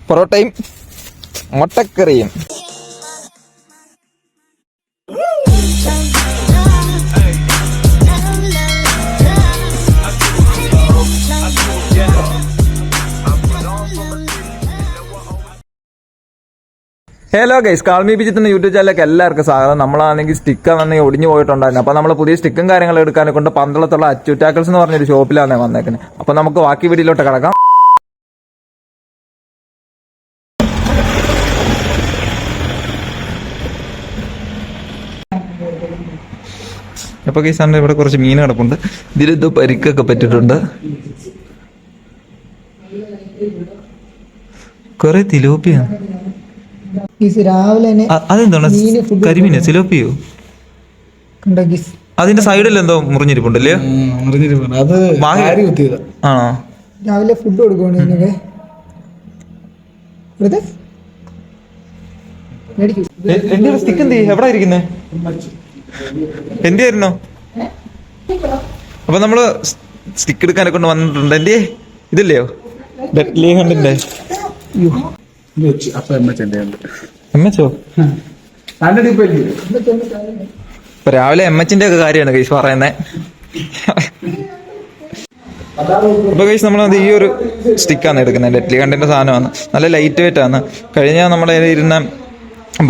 പൊറോട്ടയും മുട്ടക്കറിയും. Hello guys, കാൾമി ബിജിത്തിന്റെ YouTube ചാനലിലേക്ക് എല്ലാവർക്കും സ്വാഗതം. നമ്മളാണെങ്കിൽ സ്റ്റിക്ക് വന്നെങ്കിൽ ഒടിഞ്ഞു പോയിട്ടുണ്ടായിരുന്നു. അപ്പൊ നമ്മൾ പുതിയ സ്റ്റിക്കും കാര്യങ്ങളും എടുക്കാനെ കൊണ്ട് പന്തളത്തുള്ള അച്ചു ടാക്കിൾസ് എന്ന് പറഞ്ഞൊരു ഷോപ്പിലാണ് വന്നേക്കുന്നത്. അപ്പൊ നമുക്ക് ബാക്കി വീഡിയോയിലോട്ട് കിടക്കാം. അപ്പൊ ഗൈസ് ഇവിടെ കുറച്ച് മീൻ കിടപ്പുണ്ട്. ഇതിലെന്തോ പരിക്കൊക്കെ പറ്റിട്ടുണ്ട്. കൊറേ തിലോപ്പിയാണ്. അതെന്താണ് കരിമീനോ സിലോപ്പിയോ? അതിന്റെ സൈഡിൽ എന്തോ മുറിഞ്ഞിരിപ്പുണ്ടല്ലേ? ആണോ? രാവിലെ ഫുഡ് കൊടുക്കണേ. സ്റ്റിക്ക് എന്ത് എവിടെ ഇരിക്കുന്നേ? എന്റെ ആയിരുന്നോ? അപ്പൊ നമ്മള് സ്റ്റിക്ക് എടുക്കാനെ കൊണ്ട് വന്നിട്ടുണ്ട്. എന്റെ ഇതില്ലയോ ഡെഡ്ലി ഹണ്ടിന്റെ? ഇപ്പൊ രാവിലെ എംഎച്ചിന്റെ ഒക്കെ കാര്യമാണ് കൈസ് പറയുന്നത്. അപ്പൊ കൈസ് നമ്മളത് ഈ ഒരു സ്റ്റിക്കാണ് എടുക്കുന്നത്. ഡെഡ്ലി ഹണ്ടിന്റെ സാധനമാണ്. നല്ല ലൈറ്റ് വെയിറ്റ് ആണ്. കഴിഞ്ഞ നമ്മുടെ ഇരുന്ന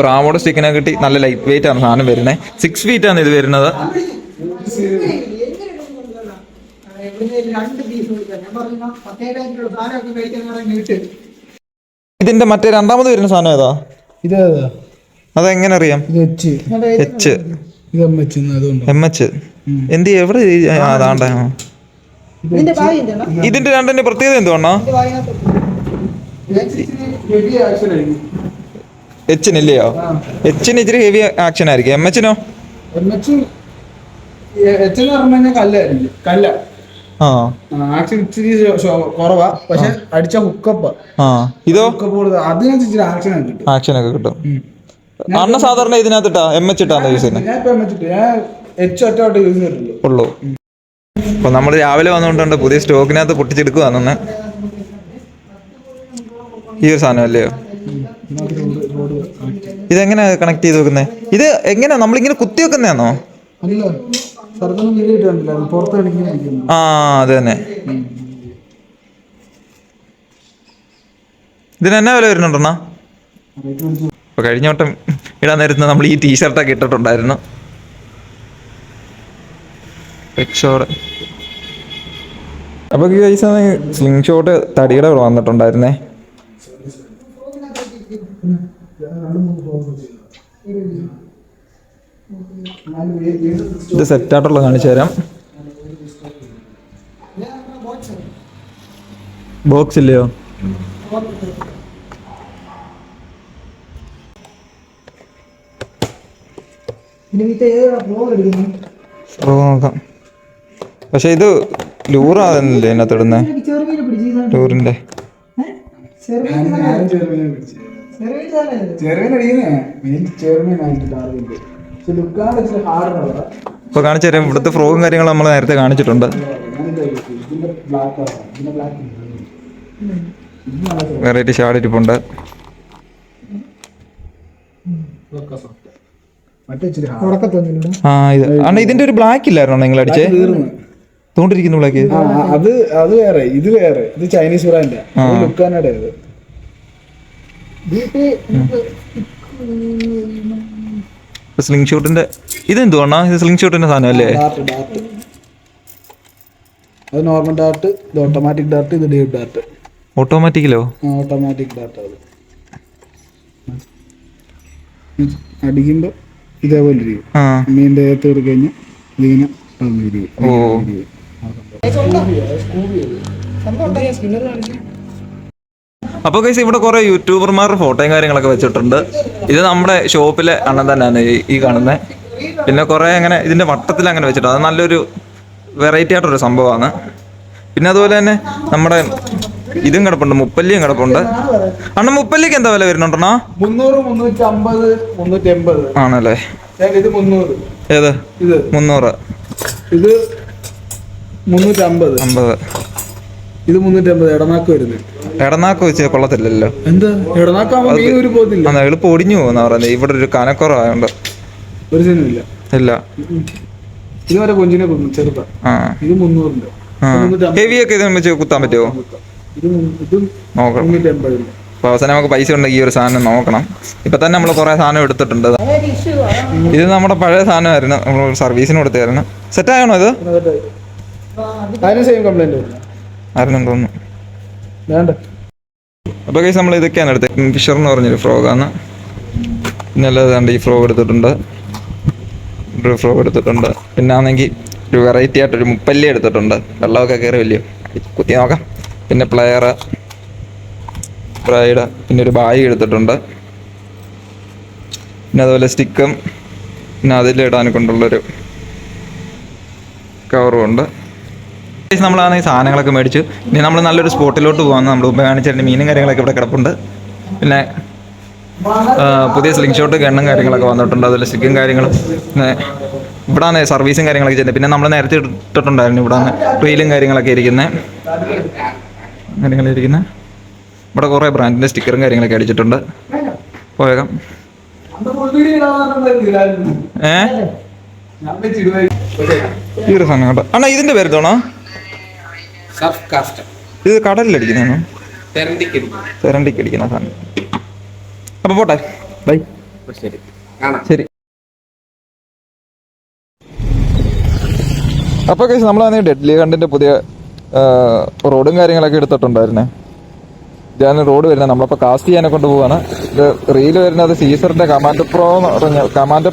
ബ്രാവോയുടെ സ്റ്റിക്കിനെ കിട്ടി നല്ല ലൈറ്റ് വെയിറ്റ് ആണ് സാധനം വരുന്നത്. 6 feet ആണ് ഇത് വരുന്നത്. ഇതിന്റെ മറ്റേ രണ്ടാമത് വരുന്ന സാധനം ഏതാ? അതെങ്ങനെ അറിയാം? എംഎച്ച് എന്ത് എവിടെ? അതാണ്ട ഇതിന്റെ രണ്ടിന്റെ പ്രത്യേകത എന്തുവാണോ? എച്ചിനില്ലയോ? എച്ചിന് ഇച്ചിരി ഹെവി ആക്ഷൻ ആയിരിക്കും. എംഎച്ചിനോ? കുറവാ, പക്ഷെ അടിച്ച ഹുക്കപ്പ്. ഇതോ ആക്ഷൻ ഒക്കെ കിട്ടും. അണ്ണ സാധാരണ ഇതിനകത്തിട്ടാ എംഎച്ച് ഇട്ടാണ് യൂസ് ചെയ്യുന്നത് ഉള്ളൂ. അപ്പൊ നമ്മൾ രാവിലെ വന്നുകൊണ്ടുണ്ട് പുതിയ സ്റ്റോക്കിനകത്ത് പൊട്ടിച്ചെടുക്കുവാന്ന്. ഈ ഒരു സാധനം അല്ലയോ? ഇതെങ്ങനെ കണക്ട് ചെയ്ത് വെക്കുന്നേ? ഇത് എങ്ങനെയാ നമ്മളിങ്ങനെ കുത്തി വെക്കുന്നതാണോ? അത് തന്നെ. ഇതിന് എന്നാ വില വരുന്നുണ്ടെന്നാ? അപ്പൊ കഴിഞ്ഞ വട്ടം ഇടാൻ നേരത്ത് നമ്മൾ ഈ ടീഷർട്ടൊക്കെ ഇട്ടിട്ടുണ്ടായിരുന്നു. അപ്പൊ സ്ലിംഗ് ഷോട്ട് തടിയുടെ വന്നിട്ടുണ്ടായിരുന്നേ. ഇത് സെറ്റായിട്ടുള്ള കാണിച്ചു തരാം. ബോക്സ് ഇല്ലയോ? നോക്കാം. പക്ഷെ ഇത് ലൂറാകുന്നില്ലേ ഇതിനകത്ത് ഇടുന്നേ? ലൂറിന്റെ ഇപ്പൊ കാണിച്ചു തരാം. ഇവിടുത്തെ ഫ്രോഗും കാര്യങ്ങളും നമ്മൾ നേരത്തെ കാണിച്ചിട്ടുണ്ട്. വെറൈറ്റി ഷാഡ് ഇരിപ്പുണ്ട്. ഇത് ഇതിന്റെ ഒരു ബ്ലാക്ക് ഇല്ലായിരുന്നോ നിങ്ങൾ അടിച്ചേ? തോണ്ടിരിക്കുന്ന ബ്ലാക്ക് അത് വേറെ, ഇത് വേറെ. ഇത് ചൈനീസ് ബ്രാൻഡ്. സ്ലിംഗ് ഷോട്ടിന്റെ ഇതെന്തുവാ? ഇത് സ്ലിംഗ് ഷോട്ടിന്റെ സാധനം അല്ലേ? അത് നോർമൽ ഡാർട്ട്, ഇത് ഓട്ടോമാറ്റിക് ഡാർട്ട്, ഇത് ഡീപ് ഡാർട്ട്. ഓട്ടോമാറ്റിക്കിലോ? Automatic dart. അത് അടിക്കുമ്പോ ഇതേപോലെ ഇരിക്കും. മീൻ്റെ അകത്ത് എടുത്ത് കഴിഞ്ഞാൽ ഇതിങ്ങനെ അപ്പൊ ഗൈസ് ഇവിടെ കുറെ യൂട്യൂബർമാരുടെ ഫോട്ടോയും കാര്യങ്ങളൊക്കെ വെച്ചിട്ടുണ്ട്. ഇത് നമ്മുടെ ഷോപ്പിലെ അണ്ണൻ തന്നെയാണ് ഈ കാണുന്നത്. പിന്നെ കുറെ അങ്ങനെ ഇതിന്റെ വട്ടത്തിൽ അങ്ങനെ വെച്ചിട്ടുണ്ട്. അത് നല്ലൊരു വെറൈറ്റി ആയിട്ടൊരു സംഭവമാണ്. പിന്നെ അതുപോലെ തന്നെ നമ്മുടെ ഇതും കിടപ്പുണ്ട്, മുപ്പല്ലിയും കിടപ്പുണ്ട്. അണ്ണ മുപ്പല്ലിക്ക് എന്താ വില വരുന്നുണ്ടെണ്ണ? 300, 350, 380 ആണല്ലേ? ഇത് 300. ഏത്? ഇത് 300. ഇത് 350. 50. ഇത് 350 ഇടനാക്ക് വരുന്നത്. ഇടനാക്ക് വെച്ച് കൊള്ളത്തില്ലല്ലോ. എന്താ ഇടനാക്കാകുമ്പോ മീൻ ഊരി പോകത്തില്ല. എളുപ്പം ഒടിഞ്ഞു പോകുന്ന പറയുന്നത്. ഇവിടെ ഒരു കനക്കുറവായോണ്ട് ഒരു സിനിമില്ല. ഇല്ല. ഇതുവരെ കൊഞ്ചിനെ കൊന്നു ചെറുതാ. ഇത് 300. ഹെവി ഒക്കെ ഇത് വെച്ച് കുത്താൻ പറ്റുമോ? നോക്കണം. 350. അപ്പോൾ അവസാനം നമുക്ക് പൈസ ഉണ്ടെങ്കിൽ ഈ ഒരു സാധനം നോക്കണം. ഇപ്പം തന്നെ നമ്മൾ കുറേ സാധനം എടുത്തിട്ടുണ്ട്. ഇത് നമ്മുടെ പഴയ സാധനമായിരുന്നു, നമ്മൾ സർവീസിന് കൊടുത്തായിരുന്നു. സെറ്റാകണോ ഇത്? അതിന് സെയിം കംപ്ലൈന്റ് ആയിരുന്നെന്ന് തോന്നുന്നു. വേണ്ട. അപ്പോൾ കേസ് നമ്മൾ ഇതൊക്കെയാണ് എടുത്തത്. ഫിഷർ എന്ന് പറഞ്ഞൊരു ഫ്രോഗാണ്. പിന്നെ അല്ലാതെ ഈ ഫ്രോഗ് എടുത്തിട്ടുണ്ട്, ഒരു ഫ്രോഗ് എടുത്തിട്ടുണ്ട്. പിന്നെ ആണെങ്കിൽ ഒരു വെറൈറ്റി ആയിട്ടൊരു മുപ്പല്ലി എടുത്തിട്ടുണ്ട്. വെള്ളമൊക്കെ കയറി വലിയ കുത്തി നോക്കാം. പിന്നെ പ്ലെയർ, ബ്രൈഡ്, പിന്നെ ഒരു ബായി എടുത്തിട്ടുണ്ട്. പിന്നെ അതുപോലെ സ്റ്റിക്കും, പിന്നെ അതിലിടാൻ കൊണ്ടുള്ളൊരു കവറും ഉണ്ട്. നമ്മളാണ് ഈ സാധനങ്ങളൊക്കെ മേടിച്ചു. ഇനി നമ്മൾ നല്ലൊരു സ്പോട്ടിലോട്ട് പോകാമെന്ന് നമ്മൾ മുമ്പ് കാണിച്ചിട്ടുണ്ട്. മീനും കാര്യങ്ങളൊക്കെ ഇവിടെ കിടപ്പുണ്ട്. പിന്നെ പുതിയ സ്ലിംഗ് ഷോട്ട് ഗണ്ണും കാര്യങ്ങളൊക്കെ വന്നിട്ടുണ്ട്. അതുപോലെ സ്റ്റിക്കും കാര്യങ്ങളും. പിന്നെ ഇവിടെയാണ് സർവീസും കാര്യങ്ങളൊക്കെ ചെയ്യുന്നത്. പിന്നെ നമ്മൾ നേരത്തെ ഇട്ടിട്ടുണ്ടായിരുന്നു ഇവിടെയാണ് റീലും കാര്യങ്ങളൊക്കെ ഇരിക്കുന്നത്. ഇവിടെ കുറേ ബ്രാൻഡിൻ്റെ സ്റ്റിക്കറും കാര്യങ്ങളൊക്കെ അടിച്ചിട്ടുണ്ട്. പോയേക്കാം. ഈ ഒരു സാധനം കേട്ടോ അണ്ണാ, ഇതിന്റെ പേര് തോണോ? ഇത് കടലിലടിക്കുന്നതാണോ? തെരണ്ടിക്കടിക്കുന്ന സാധനം. അപ്പൊ പോട്ടെ, ബൈ. ശരി. അപ്പൊ കേസ് നമ്മളാണെങ്കിൽ ഡെഡ്ലി കണ്ടിന്റെ പുതിയ റോഡും കാര്യങ്ങളൊക്കെ എടുത്തിട്ടുണ്ടായിരുന്നേ. ഇതാണ് റോഡ് വരുന്നത്. നമ്മളിപ്പോൾ കാസ്റ്റ് ചെയ്യാനെ കൊണ്ട് പോവാണ്. ഇത് റീല് വരുന്നത് സീസറിന്റെ കമാൻഡോ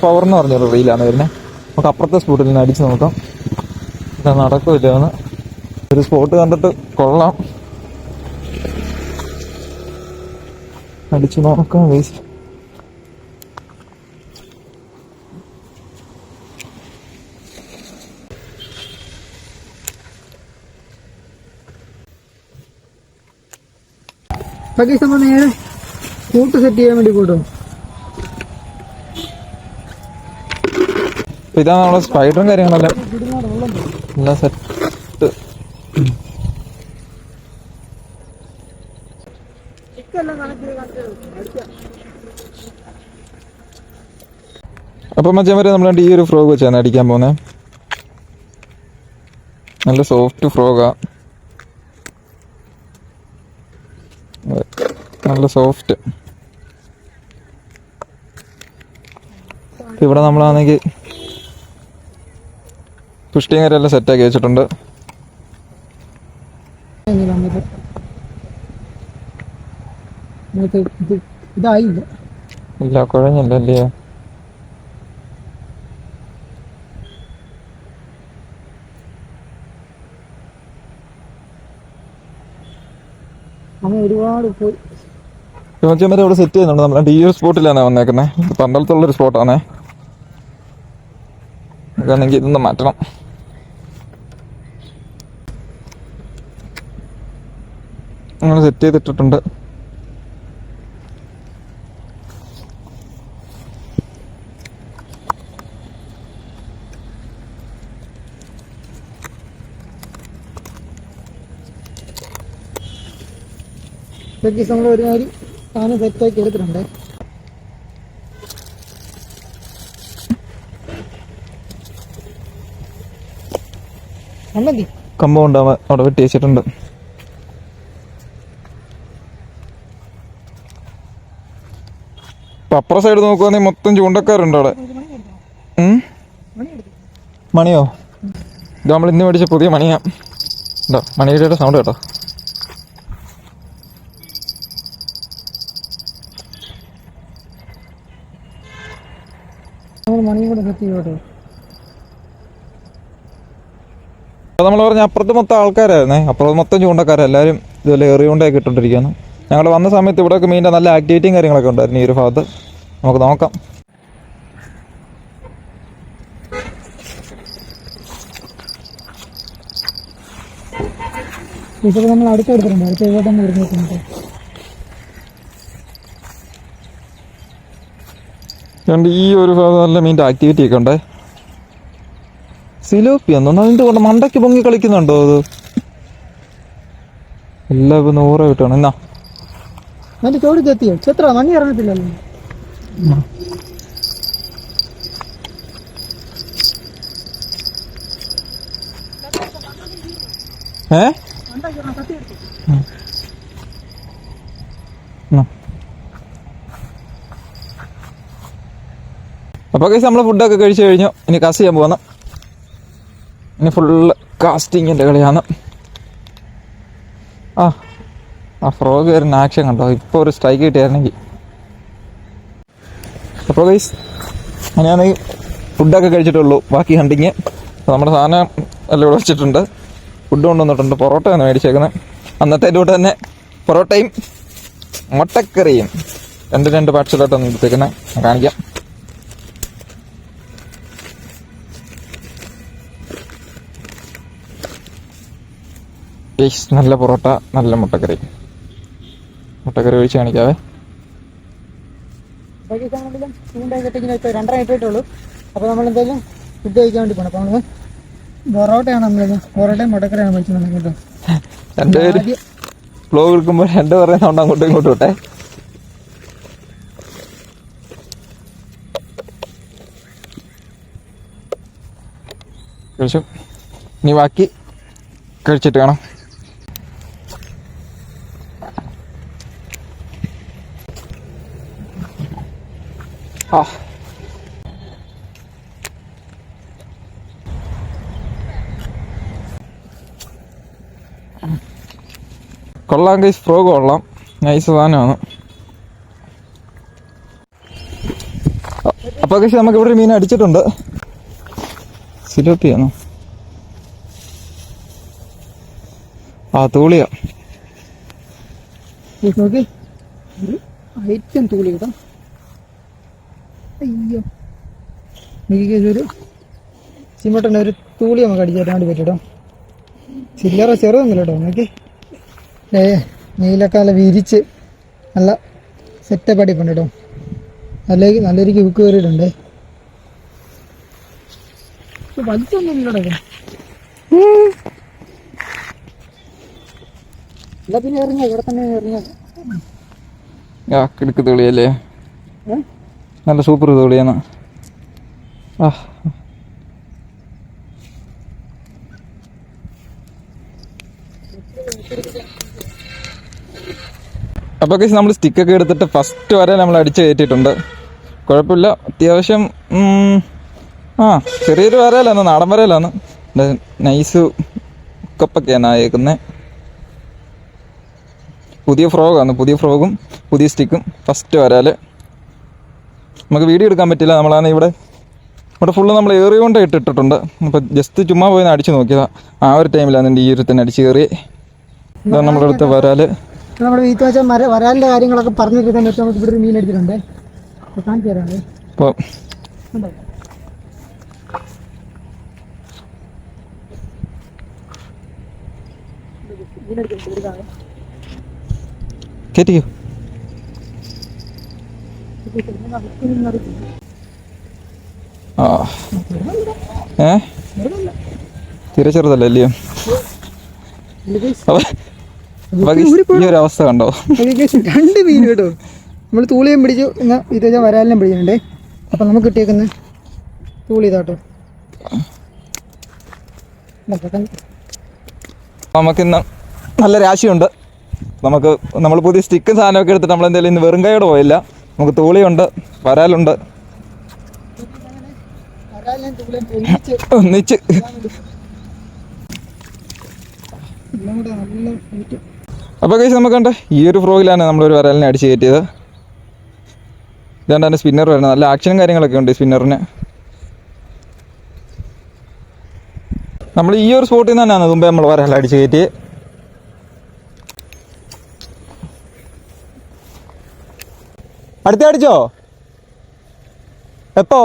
പവർ എന്ന് പറഞ്ഞൊരു റീലാണ് വരുന്നത്. നമുക്ക് അപ്പുറത്തെ സ്പോട്ടിൽ നിന്ന് അടിച്ച് നോക്കാം. ഇത് നടക്കില്ല. ഒരു സ്പോട്ട് കണ്ടിട്ട് കൊള്ളാം, അടിച്ചു നോക്കാം. വേസ്റ്റ് നേരെ കൂട്ട് സെറ്റ് ചെയ്യാൻ വേണ്ടി കൂട്ടും. ഇതാണ് നമ്മുടെ സ്പൈഡറും കാര്യങ്ങളെല്ലാം എല്ലാം സെറ്റ്. അപ്പൊ മച്ചാൻ വരെ നമ്മൾ ഈ ഒരു ഫ്രോഗ് വെച്ചാണ് അടിക്കാൻ പോകുന്നത്. നല്ല സോഫ്റ്റ് ഫ്രോഗാ, നല്ല സോഫ്റ്റ്. ഇവിടെ നമ്മളാണെങ്കിൽ പുഷ്ടിയും കാര്യമെല്ലാം സെറ്റാക്കി വെച്ചിട്ടുണ്ട്. ഇല്ല, കുഴഞ്ഞല്ലേ. ഒരുപാട് പോയി ഇവിടെ സെറ്റ് ചെയ്യുന്നുണ്ട്. നമ്മുടെ ഈ ഒരു സ്പോട്ടിലാണ് വന്നേക്കുന്നത്. പന്തളത്തുള്ളൊരു സ്പോട്ടാണേ. അതാണെങ്കിൽ ഇതൊന്ന് മാറ്റണം. അങ്ങനെ സെറ്റ് ചെയ്തിട്ടിട്ടുണ്ട്. നമ്മൾ ഒരുമാതിരി സാധനം സെറ്റാക്കി എടുത്തിട്ടുണ്ട്. കമ്പൗണ്ട് അവിടെ വെട്ടി വെച്ചിട്ടുണ്ട്. അപ്പുറ സൈഡ് നോക്കുവാണെങ്കിൽ മൊത്തം ചൂണ്ടക്കാരുണ്ട് അവിടെ. മണിയോ? ഇത് നമ്മൾ ഇന്ന് മേടിച്ച പുതിയ മണിയാ. ഉണ്ടോ മണിയുടെ സൗണ്ട് കേട്ടോ. നമ്മൾ പറഞ്ഞ അപ്പുറത്ത് മൊത്തം ആൾക്കാരായിരുന്നേ. അപ്പുറത്ത് മൊത്തം ചൂണ്ടക്കാരാണ്. എല്ലാവരും ഇതുപോലെ എറിയുകൊണ്ടൊക്കെ ഇട്ടോണ്ടിരിക്കുകയാണ്. ഞങ്ങൾ വന്ന സമയത്ത് ഇവിടെയൊക്കെ മീനിൻ്റെ നല്ല ആക്ടിവിറ്റിയും കാര്യങ്ങളൊക്കെ ഉണ്ടായിരുന്നു ഈ ഒരു ഭാഗത്ത്. നമുക്ക് നോക്കാം. നമ്മൾ അടുത്തെടുത്തിട്ടുണ്ട്. അടുത്ത ഇവിടെ തന്നെ വരുന്നുണ്ട്. ഈ ഒരു ഭാഗം നല്ല മീനിൻ്റെ ആക്ടിവിറ്റി ഒക്കെ ഉണ്ടേ. സിലോപ്പി എന്നൊന്നും അതിന്റെ കൊണ്ട് മണ്ടയ്ക്ക് പൊങ്ങി കളിക്കുന്നുണ്ടോ അത്? എല്ലാം ഇപ്പൊ 100 കിട്ടണം. എന്നാ അതിന്റെ ചോടി ചെത്തിയോ? ചെത്ര മണി ഇറങ്ങത്തില്ലല്ലോ. അപ്പൊ കേസ് നമ്മള് ഫുഡൊക്കെ കഴിച്ചു കഴിഞ്ഞു. ഇനി കാസ്റ്റ് ചെയ്യാൻ പോകുന്നു. ഇനി ഫുള്ള് കാസ്റ്റിങ്ങിന്റെ കളിയാണ്. ആ ഫ്രോഗ് വരുന്ന ആക്ഷൻ കണ്ടോ? ഇപ്പൊ ഒരു സ്ട്രൈക്ക് കിട്ടിയായിരുന്നെങ്കിൽ. അപ്പോൾ ഗൈസ് ഞാൻ ഫുഡൊക്കെ കഴിച്ചിട്ടുള്ളൂ. ബാക്കി ഹണ്ടിങ് നമ്മുടെ സാധനം എല്ലാം ഇവിടെ വെച്ചിട്ടുണ്ട്. ഫുഡ് കൊണ്ടുവന്നിട്ടുണ്ട്. പൊറോട്ടയാണ് മേടിച്ചേക്കുന്നത്. അന്നത്തെ കൂടെ തന്നെ പൊറോട്ടയും മുട്ടക്കറിയും രണ്ട് പാർട്സലായിട്ടാണ് എടുത്തേക്കുന്നത്. കാണിക്കാം. നല്ല പൊറോട്ട, നല്ല മുട്ടക്കറി ഒഴിച്ച് കാണിക്കാവേ. 2 ഇട്ടിട്ടുള്ളൂ. അപ്പോൾ നമ്മളെന്തായാലും ഫുഡ് കഴിക്കാൻ വേണ്ടി പോകണം. അപ്പോൾ നമ്മൾ പൊറോട്ടയാണ് പൊറോട്ടയും മുട്ടക്കറിയാണ് മേടിച്ചത് കേട്ടോ. രണ്ടുപേരും ഫ്ലോ എടുക്കുമ്പോൾ രണ്ടു പറയുന്ന കൊണ്ട് അങ്ങോട്ടും ഇങ്ങോട്ടും വിട്ടെ. കഴിച്ചു. ഇനി ബാക്കി കഴിച്ചിട്ട് കാണാം. കൊള്ളാം ഗൈസ്, ഫ്രോഗ് കൊള്ളാം, നൈസ് സാധനമാണ്. അപ്പൊ ഗൈസ് നമുക്ക് ഇവിടെ ഒരു മീൻ അടിച്ചിട്ടുണ്ട്. സിലോപ്പിയാണോ? തൂളിയാ. ഐറ്റം തൂളി കേട്ടോ. അയ്യോ, ഒരു സിമട്ടൻ്റെ ഒരു തൂളി നമുക്ക് അടിച്ചേരാൻ വേണ്ടി പറ്റും കേട്ടോ. ചില്ലറ ചെറുതൊന്നുമില്ല കേട്ടോ. നോക്കി നീലക്കാല വിരിച്ച് നല്ല സെറ്റപ്പ് അടിപ്പുണ്ട് കേട്ടോ. നല്ലൊരു ഹുക്ക് കയറിയിട്ടുണ്ട്. വലിച്ചൊന്നും ഇല്ലടോ. എന്നാ പിന്നെ ഇറങ്ങിയ ഇവിടെ തന്നെ ഇറങ്ങിയ കിടക്ക് തെളിയല്ലേ, നല്ല സൂപ്പർ തെളിയാണ്. അപ്പോൾ കേസ് നമ്മൾ സ്റ്റിക്കൊക്കെ എടുത്തിട്ട് ഫസ്റ്റ് വരെ നമ്മൾ അടിച്ച് കയറ്റിയിട്ടുണ്ട്. കുഴപ്പമില്ല, അത്യാവശ്യം ചെറിയൊരു വരയിലാണ്, നാടൻ വരയിലാണ്. നൈസ് കപ്പൊക്കെയാണ് ആയേക്കുന്നത്. പുതിയ ഫ്രോഗും പുതിയ സ്റ്റിക്കും ഫസ്റ്റ് വരാൽ. നമുക്ക് വീഡിയോ എടുക്കാൻ പറ്റില്ല, നമ്മളാണ് ഇവിടെ ഫുള്ള് നമ്മൾ ഏറി കൊണ്ട് ഇട്ടിട്ടുണ്ട്. അപ്പോൾ ജസ്റ്റ് ചുമ്മാ പോയി അടിച്ച് നോക്കിയതാണ്. ആ ഒരു ടൈമിലാണ് എൻ്റെ ഈ ഒരു തന്നെ അടിച്ച് കയറി. ഇതാണ് നമ്മുടെ അടുത്ത് വരാൽ. നമ്മുടെ വീട്ടിൽ വെച്ചാൽ വരാലിൻ്റെ കാര്യങ്ങളൊക്കെ പറഞ്ഞിട്ട് തന്നെ നമുക്ക് ഇവിടെ ഒരു മീൻ എടുത്തിട്ടുണ്ട്. കാണിച്ചു തരാം. അപ്പോൾ കേറ്റിക്കോ. തീരെ ചെറുതല്ലേ അല്ലയോ? ഈ ഒരു അവസ്ഥ കണ്ടോ? 2 മീൻ കേട്ടോ. നമ്മൾ തൂളിയും പിടിച്ചു, എന്നാൽ ഇത് വരാലിനും പിടിച്ചിട്ടുണ്ട്. അപ്പം നമുക്ക് കിട്ടിയേക്കുന്ന തൂളി ഇതാട്ടോ. നമുക്കിന്ന് നല്ല രാശിയുണ്ട്. നമ്മൾ പുതിയ സ്റ്റിക്കും സാധനമൊക്കെ എടുത്തിട്ട് നമ്മളെന്തായാലും ഇന്ന് വെറും കൈയോടെ പോയില്ല. നമുക്ക് തൂളിയുണ്ട്, വരാലുണ്ട്, ഒന്നിച്ച്. അപ്പോൾ കഴിച്ച് നമുക്ക് കണ്ടേ ഈ ഒരു ഫ്രോഗിലാണ് നമ്മളൊരു വരാലിനെ അടിച്ച് കയറ്റിയത്. ഇതാണ്ട് തന്നെ സ്പിന്നർ വരുന്നത്. നല്ല ആക്ഷനും കാര്യങ്ങളൊക്കെ ഉണ്ട് സ്പിന്നറിന്. നമ്മൾ ഈ ഒരു സ്പോട്ടിൽ നിന്ന് തന്നെയാണ് മുമ്പേ നമ്മൾ വരാൽ അടിച്ച് കയറ്റി. അടുത്ത അടിച്ചോ? എപ്പോ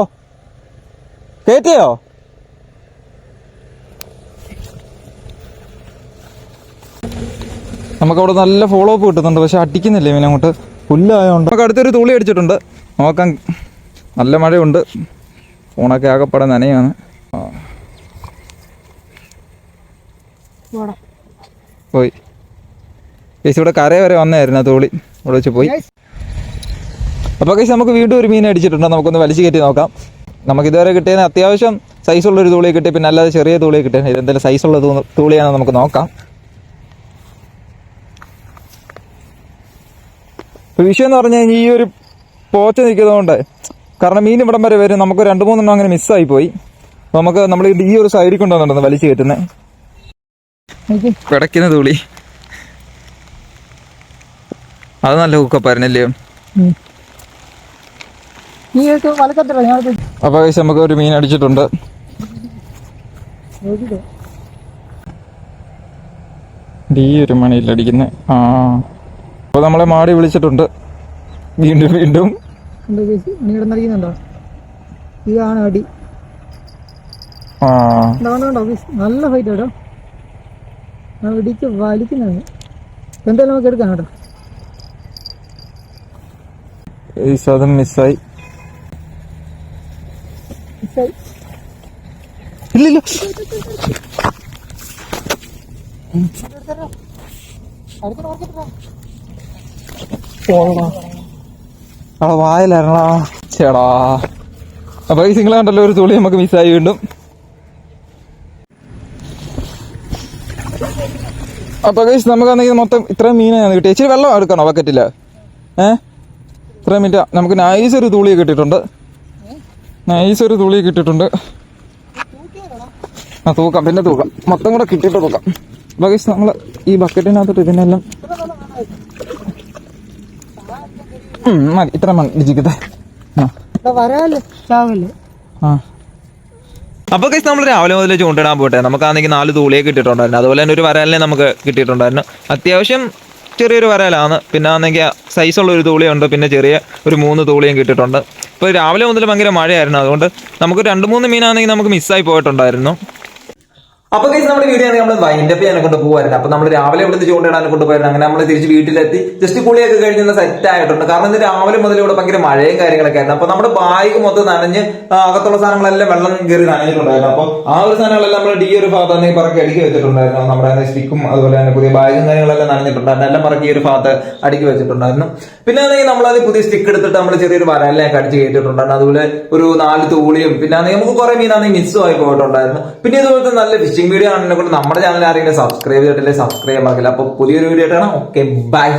കയറ്റിയോ? നമുക്കവിടെ നല്ല ഫോളോ അപ്പ് കിട്ടുന്നുണ്ട്, പക്ഷെ അടിക്കുന്നില്ലേ മീൻ അങ്ങോട്ട്. പുല്ലായതുകൊണ്ട് നമുക്ക് അടുത്തൊരു തുള്ളി അടിച്ചിട്ടുണ്ട്. നോക്കാം, നല്ല മഴയുണ്ട്, ഫോണൊക്കെ ആകെപ്പാടെ നനയാണ്. പോടാ. പോയി. കേസ് ഇവിടെ കര വരെ വന്നായിരുന്നു ആ തോളി, ഇവിടെ വെച്ച് പോയി. അപ്പോൾ കേസ് നമുക്ക് വീണ്ടും ഒരു മീൻ അടിച്ചിട്ടുണ്ട്. നമുക്കൊന്ന് വലിച്ചു കയറ്റി നോക്കാം. നമുക്കിതുവരെ കിട്ടിയതിന് അത്യാവശ്യം സൈസുള്ളൊരു തൂളിയെ കിട്ടി, പിന്നെ അല്ലാതെ ചെറിയ തൂളിയെ കിട്ടിയത്. ഇതെന്തായാലും സൈസുള്ള തൂളിയാണെന്ന് നമുക്ക് നോക്കാം. വിഷയം എന്ന് പറഞ്ഞു കഴിഞ്ഞാൽ ഈ ഒരു പോച്ച നിൽക്കുന്നതുകൊണ്ട്, കാരണം മീൻ ഇവിടം വരെ വരും, നമുക്ക് 2-3 അങ്ങനെ മിസ്സായി പോയി. അപ്പോൾ നമുക്ക് നമ്മൾ ഈ ഒരു സൈഡിൽ കൊണ്ടുവന്നിട്ടുണ്ട് വലിച്ചു കയറ്റുന്നത്. പിടയ്ക്കുന്ന തൂളി അത് നല്ല ഹൂക്കപ്പായിരുന്നല്ലേ. അപ്പോൾ നമുക്ക് ഒരു മീൻ അടിച്ചിട്ടുണ്ട്. ഈ ഒരു മണിയിൽ അടിക്കുന്നത്. അപ്പോൾ നമ്മളെ മാടി വിളിച്ചിട്ടുണ്ട് വീണ്ടും വീണ്ടും. ഇതാണ് അടി. നല്ല ഫൈറ്റ് കേട്ടോ, ഇടിച്ച് വലിക്കുന്നതാണ്. എന്തായാലും നമുക്ക് എടുക്കാം കേട്ടോ. അതും മിസ്സായി. ഇല്ലല്ലോ, വായിലായിരുന്നോ ചേടാ. അപ്പൊ ഈ സിംഗിൾ കണ്ടല്ലോ, ഒരു തുളി നമുക്ക് മിസ്സായി വീണ്ടും. അപ്പൊ നമുക്കാണെങ്കിൽ മൊത്തം ഇത്രയും മീനാണ് കിട്ടിയത്. ഇച്ചിരി വെള്ളം എടുക്കണോ ബക്കറ്റില്ല? ഇത്രയും മിനിറ്റ് നമുക്ക് നൈസൊരു തുളി കിട്ടിയിട്ടുണ്ട്. തൂക്കാം, പിന്നെ തൂക്കാം, മൊത്തം കൂടെ കിട്ടിയിട്ട് തൂക്കാം. അപ്പൊ നമ്മൾ ഈ ബക്കറ്റിനകത്തോട്ട് ഇതിനെല്ലാം മതി, ഇത്ര മണ്ണിച്ചിക്കട്ടെ. അപ്പൊ നമ്മൾ രാവിലെ മുതൽ ചൂണ്ടിടാൻ പോട്ടെ. നമുക്കാണെങ്കിൽ 4 തൂളിയെ കിട്ടിയിട്ടുണ്ടായിരുന്നു. അതുപോലെ തന്നെ ഒരു വരാലിനെ നമുക്ക് കിട്ടിയിട്ടുണ്ടായിരുന്നു. അത്യാവശ്യം ചെറിയൊരു വരാലാണ്. പിന്നെ ആണെങ്കിൽ സൈസുള്ള ഒരു തൂളിയുണ്ട്, പിന്നെ ചെറിയ ഒരു 3 തൂളിയും കിട്ടിയിട്ടുണ്ട്. ഇപ്പോൾ രാവിലെ മുതൽ ഭയങ്കര മഴയായിരുന്നു, അതുകൊണ്ട് നമുക്ക് 2-3 മീനാണെങ്കിൽ നമുക്ക് മിസ്സായി പോയിട്ടുണ്ടായിരുന്നു. അപ്പൊ നമ്മുടെ വീഡിയോ നമ്മൾ വൈൻഡപ്പ് ചെയ്യാനെ കൊണ്ട് പോകുമായിരുന്നു. അപ്പൊ നമ്മൾ രാവിലെ ഇവിടുന്ന് ചൂണ്ടിടാനെ കൊണ്ട് പോയിരുന്നു. അങ്ങനെ നമ്മൾ തിരിച്ച് വീട്ടിലെത്തി ജസ്റ്റ് കുളിയൊക്കെ കഴിഞ്ഞ് സെറ്റ് ആയിട്ടുണ്ട്. കാരണം ഇന്ന് രാവിലെ മുതൽ ഇവിടെ ഭയങ്കര മഴയും കാര്യങ്ങളൊക്കെ ആയിരുന്നു. അപ്പൊ നമ്മുടെ ബാഗ് മൊത്തം നനഞ്ഞ് അകത്തുള്ള സാധനങ്ങളെല്ലാം വെള്ളം കയറി നനഞ്ഞിട്ടുണ്ടായിരുന്നു. അപ്പൊ ആ ഒരു സാധനങ്ങളെല്ലാം നമ്മൾ ഈ ഒരു ഭാഗത്ത് പറക്കി അടുക്കി വെച്ചിട്ടുണ്ടായിരുന്നു. നമ്മുടെ സ്റ്റിക്കും അതുപോലെ തന്നെ പുതിയ ബാഗും കാര്യങ്ങളെല്ലാം നനഞ്ഞിട്ടുണ്ടായിരുന്നു. എല്ലാം പറക്കി ഈ ഒരു ഭാഗത്ത് അടുക്കി വെച്ചിട്ടുണ്ടായിരുന്നു. പിന്നെ ആണെങ്കിൽ നമ്മളത് പുതിയ സ്റ്റിക്ക് എടുത്തിട്ട് നമ്മൾ ചെറിയൊരു വരാലിലേക്ക് അടിച്ച് കയറ്റിട്ടുണ്ടായിരുന്നു. അതുപോലെ ഒരു 4 തൂളിയും, പിന്നെ നമുക്ക് കുറെ മീനാണെങ്കിൽ മിസ്സും ആയി പോയിട്ടുണ്ടായിരുന്നു. പിന്നെ ഇതുപോലത്തെ നല്ല ഫിഷിംഗ് വീഡിയോ ആണെന്നെ കൊണ്ട് നമ്മുടെ ചാനൽ ആരെങ്കിലും സബ്സ്ക്രൈബ് ചെയ്തിട്ടില്ലേ, സബ്സ്ക്രൈബ് ആക്കില്ല. അപ്പൊ പുതിയൊരു വീഡിയോ ആയിട്ടാണ്. Okay, by.